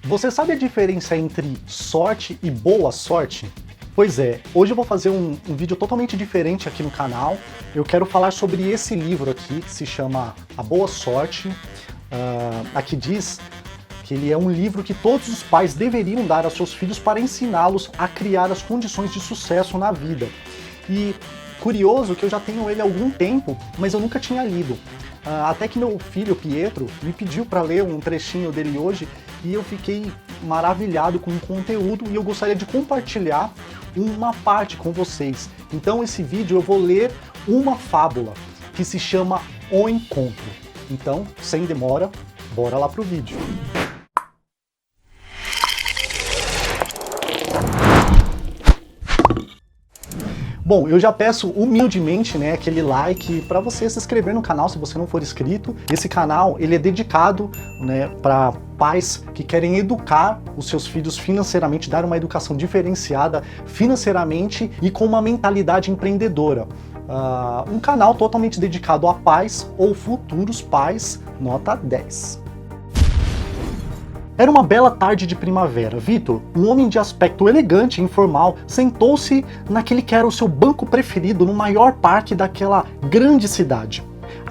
Você sabe a diferença entre sorte e boa sorte? Pois é, hoje eu vou fazer um vídeo totalmente diferente aqui no canal. Eu quero falar sobre esse livro aqui, que se chama A Boa Sorte. Aqui diz que ele é um livro que todos os pais deveriam dar aos seus filhos para ensiná-los a criar as condições de sucesso na vida. E curioso que eu já tenho ele há algum tempo, mas eu nunca tinha lido. Até que meu filho, Pietro, me pediu para ler um trechinho dele hoje e eu fiquei maravilhado com o conteúdo e eu gostaria de compartilhar uma parte com vocês. Então esse vídeo eu vou ler uma fábula que se chama O Encontro. Então, sem demora, bora lá pro vídeo. Bom, eu já peço humildemente, aquele like para você se inscrever no canal se você não for inscrito. Esse canal, ele é dedicado, para pais que querem educar os seus filhos financeiramente, dar uma educação diferenciada financeiramente e com uma mentalidade empreendedora. Um canal totalmente dedicado a pais ou futuros pais, nota 10. Era uma bela tarde de primavera. Vitor, um homem de aspecto elegante e informal, sentou-se naquele que era o seu banco preferido no maior parque daquela grande cidade.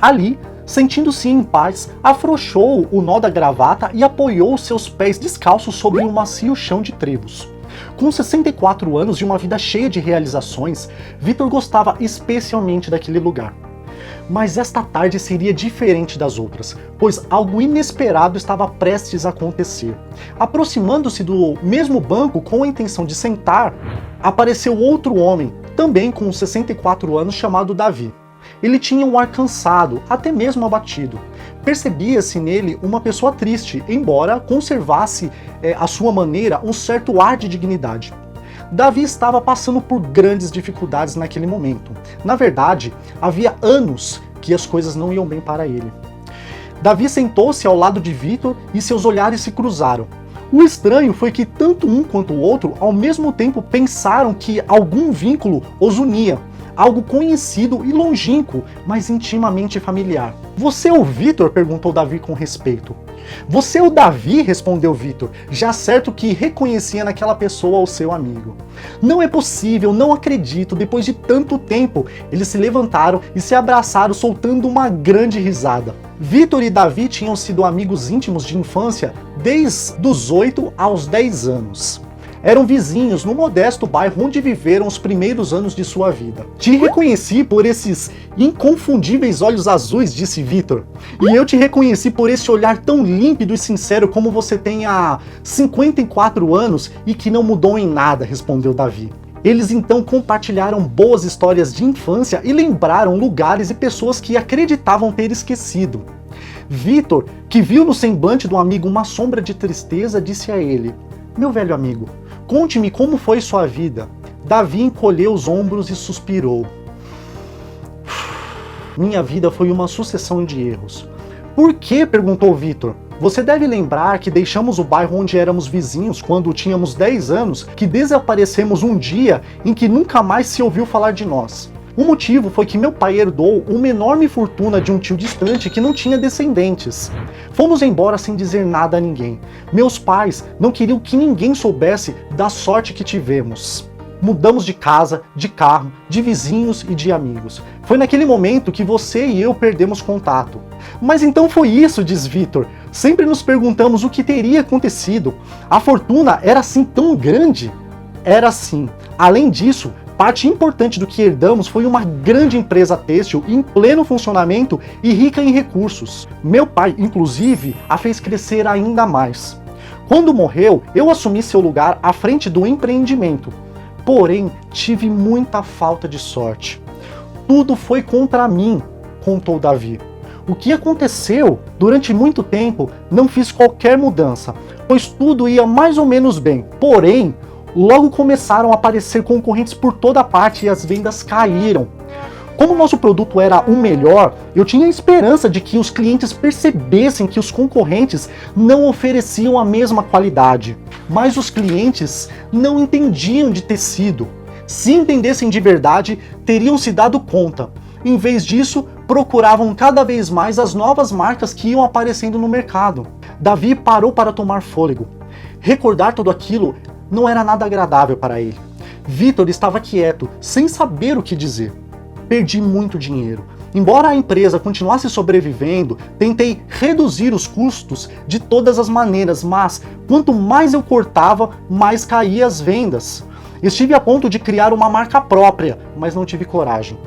Ali, sentindo-se em paz, afrouxou o nó da gravata e apoiou seus pés descalços sobre um macio chão de trevos. Com 64 anos e uma vida cheia de realizações, Vitor gostava especialmente daquele lugar. Mas esta tarde seria diferente das outras, pois algo inesperado estava prestes a acontecer. Aproximando-se do mesmo banco com a intenção de sentar, apareceu outro homem, também com 64 anos, chamado Davi. Ele tinha um ar cansado, até mesmo abatido. Percebia-se nele uma pessoa triste, embora conservasse à sua maneira um certo ar de dignidade. Davi estava passando por grandes dificuldades naquele momento. Na verdade, havia anos que as coisas não iam bem para ele. Davi sentou-se ao lado de Vitor e seus olhares se cruzaram. O estranho foi que tanto um quanto o outro, ao mesmo tempo, pensaram que algum vínculo os unia, algo conhecido e longínquo, mas intimamente familiar. "Você é o Vitor?", perguntou Davi com respeito. "Você é o Davi?", respondeu Vitor, já certo que reconhecia naquela pessoa o seu amigo. "Não é possível, não acredito, depois de tanto tempo." Eles se levantaram e se abraçaram, soltando uma grande risada. Vitor e Davi tinham sido amigos íntimos de infância desde os 8 aos 10 anos. Eram vizinhos no modesto bairro onde viveram os primeiros anos de sua vida. "Te reconheci por esses inconfundíveis olhos azuis", disse Vitor. "E eu te reconheci por esse olhar tão límpido e sincero como você tem há 54 anos e que não mudou em nada", respondeu Davi. Eles então compartilharam boas histórias de infância e lembraram lugares e pessoas que acreditavam ter esquecido. Vitor, que viu no semblante do amigo uma sombra de tristeza, disse a ele: "Meu velho amigo, conte-me como foi sua vida." Davi encolheu os ombros e suspirou. "Minha vida foi uma sucessão de erros." "Por quê?", perguntou Vitor. "Você deve lembrar que deixamos o bairro onde éramos vizinhos quando tínhamos 10 anos, que desaparecemos um dia em que nunca mais se ouviu falar de nós. O motivo foi que meu pai herdou uma enorme fortuna de um tio distante que não tinha descendentes. Fomos embora sem dizer nada a ninguém. Meus pais não queriam que ninguém soubesse da sorte que tivemos. Mudamos de casa, de carro, de vizinhos e de amigos. Foi naquele momento que você e eu perdemos contato." "Mas então foi isso", diz Vitor. "Sempre nos perguntamos o que teria acontecido. A fortuna era assim tão grande?" "Era sim. Além disso, parte importante do que herdamos foi uma grande empresa têxtil em pleno funcionamento e rica em recursos. Meu pai, inclusive, a fez crescer ainda mais. Quando morreu, eu assumi seu lugar à frente do empreendimento. Porém, tive muita falta de sorte. Tudo foi contra mim", contou Davi. "O que aconteceu? Durante muito tempo, não fiz qualquer mudança, pois tudo ia mais ou menos bem. Porém, logo começaram a aparecer concorrentes por toda parte e as vendas caíram. Como nosso produto era o melhor, eu tinha a esperança de que os clientes percebessem que os concorrentes não ofereciam a mesma qualidade. Mas os clientes não entendiam de tecido. Se entendessem de verdade, teriam se dado conta. Em vez disso, procuravam cada vez mais as novas marcas que iam aparecendo no mercado. Davi parou para tomar fôlego. Recordar tudo aquilo não era nada agradável para ele. Vitor estava quieto, sem saber o que dizer. Perdi muito dinheiro. Embora a empresa continuasse sobrevivendo, tentei reduzir os custos de todas as maneiras, mas quanto mais eu cortava, mais caía as vendas. Estive a ponto de criar uma marca própria, mas não tive coragem.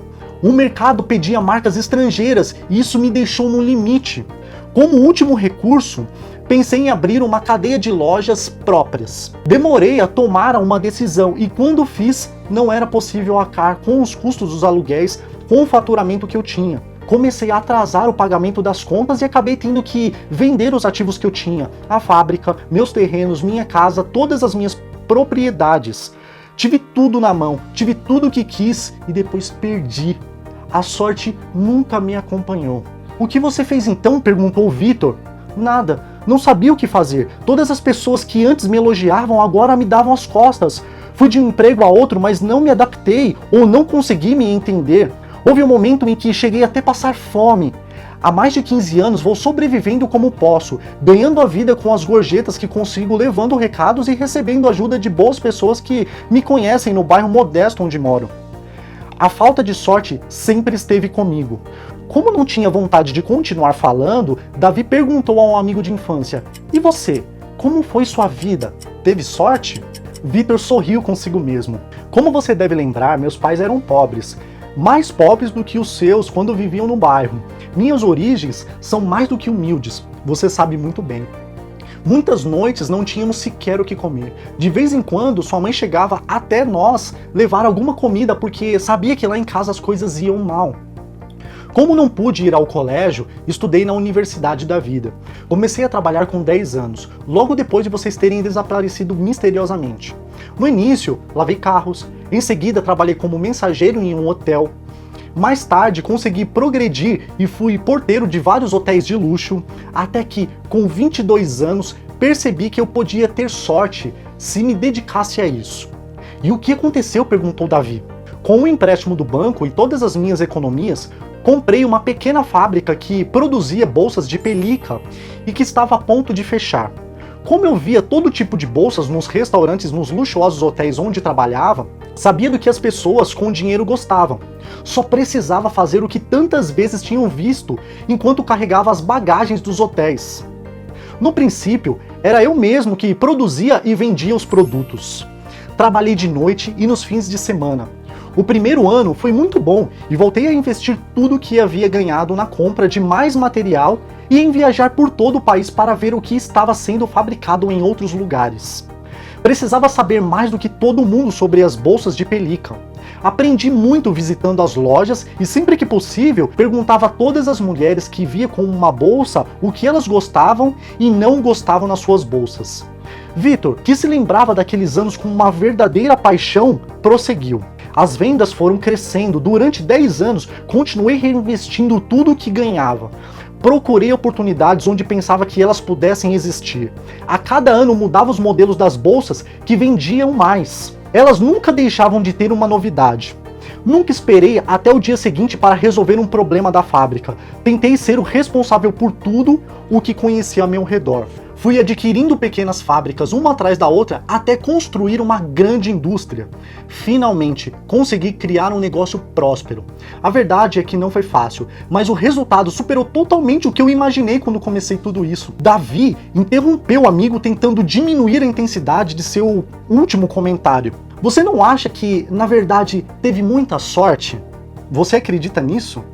O mercado pedia marcas estrangeiras e isso me deixou no limite. Como último recurso, pensei em abrir uma cadeia de lojas próprias. Demorei a tomar uma decisão e quando fiz, não era possível arcar com os custos dos aluguéis com o faturamento que eu tinha. Comecei a atrasar o pagamento das contas e acabei tendo que vender os ativos que eu tinha. A fábrica, meus terrenos, minha casa, todas as minhas propriedades. Tive tudo na mão, tive tudo o que quis e depois perdi. A sorte nunca me acompanhou. O que você fez então? Perguntou Vitor. Nada, não sabia o que fazer. Todas as pessoas que antes me elogiavam agora me davam as costas. Fui de um emprego a outro, mas não me adaptei ou não consegui me entender. Houve um momento em que cheguei até passar fome. Há mais de 15 anos vou sobrevivendo como posso, ganhando a vida com as gorjetas que consigo, levando recados e recebendo ajuda de boas pessoas que me conhecem no bairro modesto onde moro. A falta de sorte sempre esteve comigo. Como não tinha vontade de continuar falando, Davi perguntou a um amigo de infância: "E você? Como foi sua vida? Teve sorte?" Vitor sorriu consigo mesmo. Como você deve lembrar, meus pais eram pobres. Mais pobres do que os seus quando viviam no bairro. Minhas origens são mais do que humildes, você sabe muito bem. Muitas noites não tínhamos sequer o que comer. De vez em quando, sua mãe chegava até nós levar alguma comida porque sabia que lá em casa as coisas iam mal. Como não pude ir ao colégio, estudei na Universidade da Vida. Comecei a trabalhar com 10 anos, logo depois de vocês terem desaparecido misteriosamente. No início, lavei carros, em seguida trabalhei como mensageiro em um hotel. Mais tarde, consegui progredir e fui porteiro de vários hotéis de luxo, até que, com 22 anos, percebi que eu podia ter sorte se me dedicasse a isso. E o que aconteceu? Perguntou Davi. Com o empréstimo do banco e todas as minhas economias, comprei uma pequena fábrica que produzia bolsas de pelica e que estava a ponto de fechar. Como eu via todo tipo de bolsas nos restaurantes, nos luxuosos hotéis onde trabalhava, sabia do que as pessoas com dinheiro gostavam. Só precisava fazer o que tantas vezes tinham visto enquanto carregava as bagagens dos hotéis. No princípio, era eu mesmo que produzia e vendia os produtos. Trabalhei de noite e nos fins de semana. O primeiro ano foi muito bom e voltei a investir tudo o que havia ganhado na compra de mais material e em viajar por todo o país para ver o que estava sendo fabricado em outros lugares. Precisava saber mais do que todo mundo sobre as bolsas de pelica. Aprendi muito visitando as lojas e sempre que possível perguntava a todas as mulheres que via com uma bolsa o que elas gostavam e não gostavam nas suas bolsas. Vitor, que se lembrava daqueles anos com uma verdadeira paixão, prosseguiu. As vendas foram crescendo. Durante 10 anos, continuei reinvestindo tudo o que ganhava. Procurei oportunidades onde pensava que elas pudessem existir. A cada ano mudava os modelos das bolsas que vendiam mais. Elas nunca deixavam de ter uma novidade. Nunca esperei até o dia seguinte para resolver um problema da fábrica. Tentei ser o responsável por tudo o que conhecia ao meu redor. Fui adquirindo pequenas fábricas, uma atrás da outra, até construir uma grande indústria. Finalmente, consegui criar um negócio próspero. A verdade é que não foi fácil, mas o resultado superou totalmente o que eu imaginei quando comecei tudo isso. Davi interrompeu o amigo tentando diminuir a intensidade de seu último comentário. Você não acha que, na verdade, teve muita sorte? Você acredita nisso?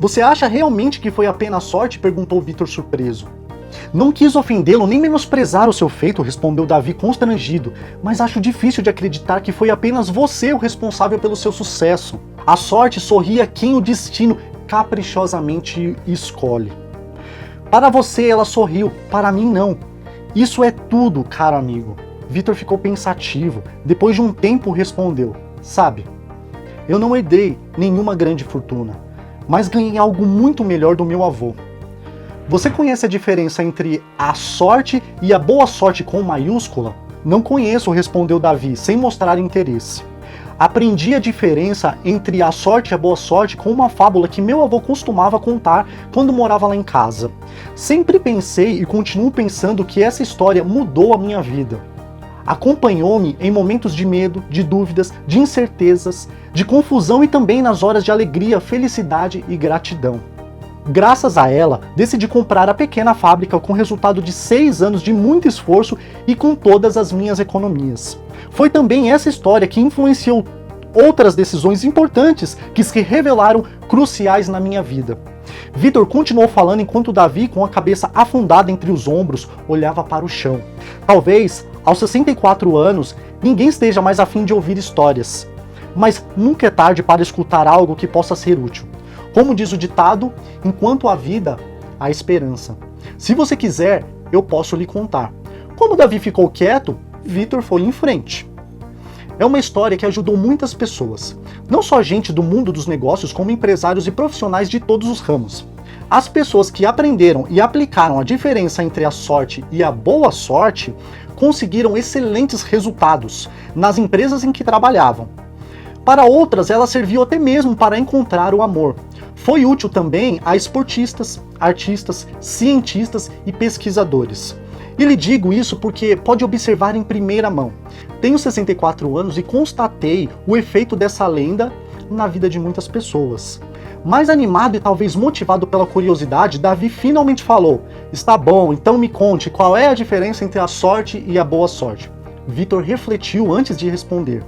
Você acha realmente que foi apenas sorte? Perguntou Vitor surpreso. Não quis ofendê-lo nem menosprezar o seu feito, respondeu Davi constrangido, mas acho difícil de acreditar que foi apenas você o responsável pelo seu sucesso. A sorte sorri a quem o destino caprichosamente escolhe. Para você ela sorriu, para mim não. Isso é tudo, caro amigo. Vitor ficou pensativo. Depois de um tempo respondeu: sabe, eu não herdei nenhuma grande fortuna, mas ganhei algo muito melhor do meu avô. Você conhece a diferença entre a sorte e a boa sorte com maiúscula? Não conheço, respondeu Davi, sem mostrar interesse. Aprendi a diferença entre a sorte e a boa sorte com uma fábula que meu avô costumava contar quando morava lá em casa. Sempre pensei e continuo pensando que essa história mudou a minha vida. Acompanhou-me em momentos de medo, de dúvidas, de incertezas, de confusão e também nas horas de alegria, felicidade e gratidão. Graças a ela, decidi comprar a pequena fábrica com o resultado de 6 anos de muito esforço e com todas as minhas economias. Foi também essa história que influenciou outras decisões importantes que se revelaram cruciais na minha vida. Vitor continuou falando enquanto Davi, com a cabeça afundada entre os ombros, olhava para o chão. Talvez, aos 64 anos, ninguém esteja mais a fim de ouvir histórias. Mas nunca é tarde para escutar algo que possa ser útil. Como diz o ditado, enquanto há vida, há esperança. Se você quiser, eu posso lhe contar. Quando Davi ficou quieto, Vitor foi em frente. É uma história que ajudou muitas pessoas. Não só gente do mundo dos negócios, como empresários e profissionais de todos os ramos. As pessoas que aprenderam e aplicaram a diferença entre a sorte e a boa sorte conseguiram excelentes resultados nas empresas em que trabalhavam. Para outras, ela serviu até mesmo para encontrar o amor. Foi útil também a esportistas, artistas, cientistas e pesquisadores. E lhe digo isso porque pode observar em primeira mão. Tenho 64 anos e constatei o efeito dessa lenda na vida de muitas pessoas. Mais animado e talvez motivado pela curiosidade, Davi finalmente falou: "Está bom, então me conte qual é a diferença entre a sorte e a boa sorte." Vitor refletiu antes de responder.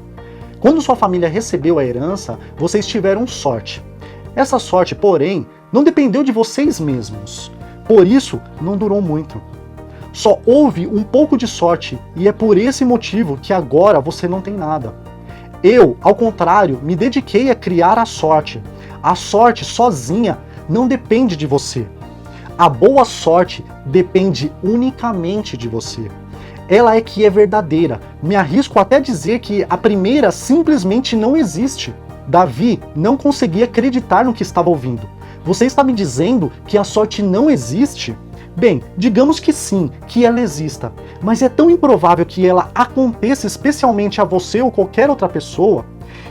Quando sua família recebeu a herança, vocês tiveram sorte. Essa sorte, porém, não dependeu de vocês mesmos. Por isso, não durou muito. Só houve um pouco de sorte e é por esse motivo que agora você não tem nada. Eu, ao contrário, me dediquei a criar a sorte. A sorte sozinha não depende de você. A boa sorte depende unicamente de você. Ela é que é verdadeira. Me arrisco até dizer que a primeira simplesmente não existe. Davi não conseguia acreditar no que estava ouvindo. Você está me dizendo que a sorte não existe? Bem, digamos que sim, que ela exista, mas é tão improvável que ela aconteça especialmente a você ou qualquer outra pessoa,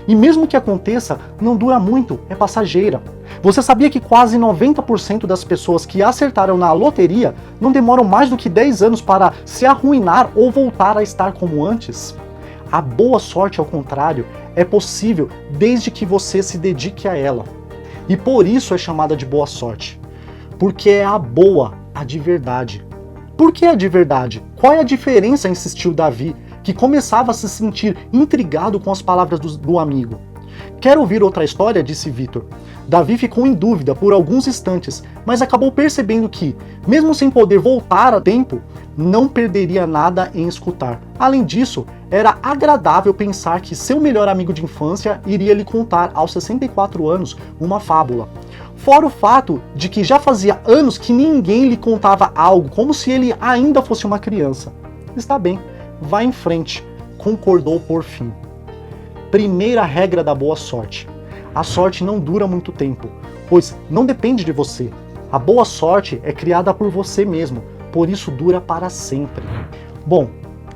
e mesmo que aconteça, não dura muito, é passageira. Você sabia que quase 90% das pessoas que acertaram na loteria não demoram mais do que 10 anos para se arruinar ou voltar a estar como antes? A boa sorte, ao contrário, é possível desde que você se dedique a ela. E por isso é chamada de boa sorte. Porque é a boa, a de verdade. Por que a de verdade? Qual é a diferença? Insistiu Davi, que começava a se sentir intrigado com as palavras do amigo. Quer ouvir outra história? Disse Vitor. Davi ficou em dúvida por alguns instantes, mas acabou percebendo que, mesmo sem poder voltar a tempo, não perderia nada em escutar. Além disso, era agradável pensar que seu melhor amigo de infância iria lhe contar aos 64 anos uma fábula. Fora o fato de que já fazia anos que ninguém lhe contava algo, como se ele ainda fosse uma criança. Está bem, vá em frente, concordou por fim. Primeira regra da boa sorte. A sorte não dura muito tempo, pois não depende de você. A boa sorte é criada por você mesmo, por isso dura para sempre. Bom,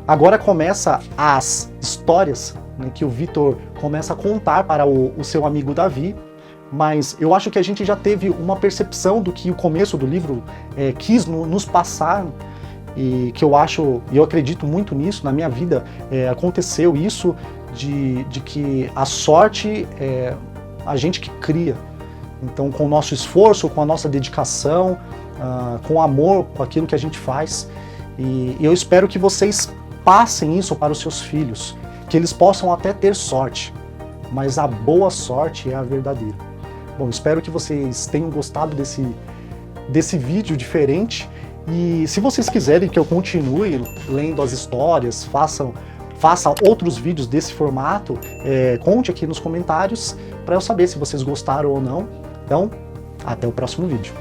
agora começa as histórias, né, que o Vitor começa a contar para o seu amigo Davi, mas eu acho que a gente já teve uma percepção do que o começo do livro quis nos passar, e que eu acho, e eu acredito muito nisso, na minha vida aconteceu isso, de que a sorte é a gente que cria. Então, com o nosso esforço, com a nossa dedicação, com amor, com aquilo que a gente faz, e eu espero que vocês passem isso para os seus filhos, que eles possam até ter sorte, mas a boa sorte é a verdadeira. Bom, espero que vocês tenham gostado desse vídeo diferente, e se vocês quiserem que eu continue lendo as histórias, faça outros vídeos desse formato, conte aqui nos comentários para eu saber se vocês gostaram ou não. Então, até o próximo vídeo.